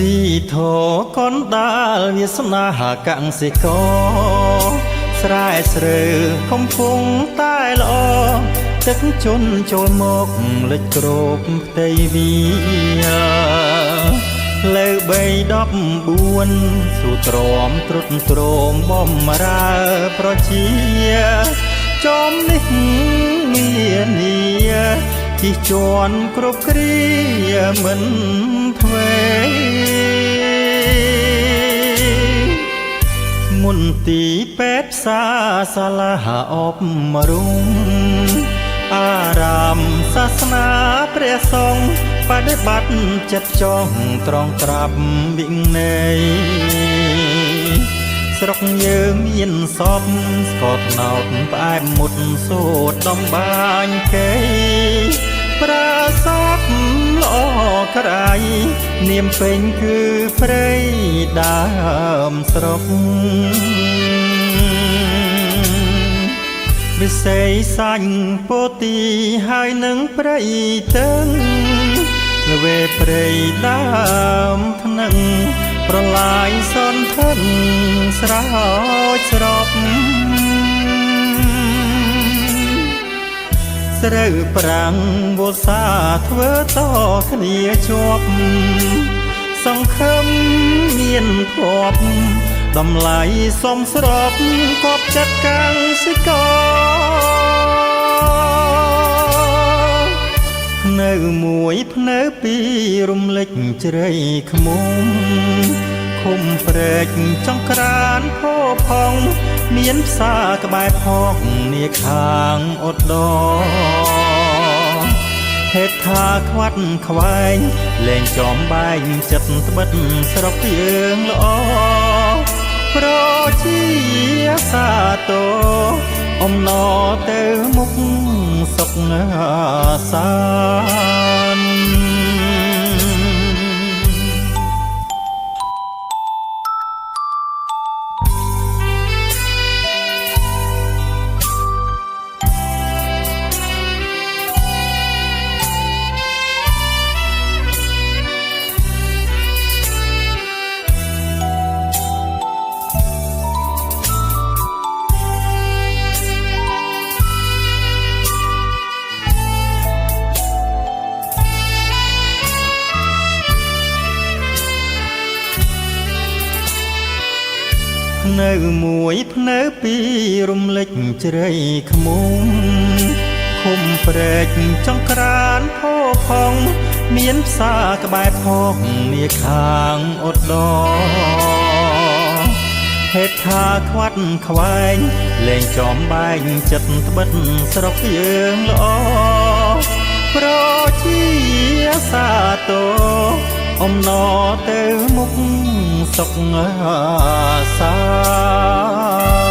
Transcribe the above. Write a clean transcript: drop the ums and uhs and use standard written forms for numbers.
ពីធោកនដាលវាសនាកសិករស្រែស្រូវកំពុងតែល្អទឹកជន់ចូលមកលិចគ្របផ្ទៃវាលើ314ស៊ូទ្រាំត្រុតត្រោមបំរើប្រជាចំនេះមាននីជិះជាន់គ្រប់គ្រាមិនធ្វេមន្ទីរពេទ្យផ្សារសាលាអប់រំអារាមសាសនាព្រះសង្ឃបដិបត្តិចិត្តចង់ត្រង់ត្រាប់វិន័យស្រុកយើងមានសពស្កតណោតផ្អែមមុតសូតដំបាញ់គេប្រាសាទល្អក្រៃនាមពេញគឺព្រៃដើមស្រុកវិស័យសាញ់ពោទីហើយនឹងព្រៃទឹងល្វេព្រៃដើមថ្នឹងប្រឡាយសនធិនស្រោចស្រពស្រូវប្រាំងវស្សាធ្វើតគ្នាជាប់សង្ឃឹមមានភពតម្លៃសមស្របគប់ចិត្តកសិករនៅមួយភ្នៅពីរំលេចជ្រៃខ្មុំឃុំព្រែកចង្ក្រានផោផង់មានផ្សារក្បែរផកនាខាងអត់ដហេតុថាខ្វាត់ខ្វែងលែងចំបែងចិត្តត្បិតស្រុកយើងល្អប្រជាសាទរអំណរទៅមុខសុខសាន្តនៅមួយភ្នៅពីរំលេចជ្រៃខ្មុំឃុំព្រែកចង្ក្រានផោផង់មានផ្សារក្បែរផកនាខាងអត់ដហេតុថាខ្វាត់ខ្វែងលែងចំបែងចិត្តត្បិតស្រុកយើងល្អប្រជាសាទរអំណរទៅមុខសុខសា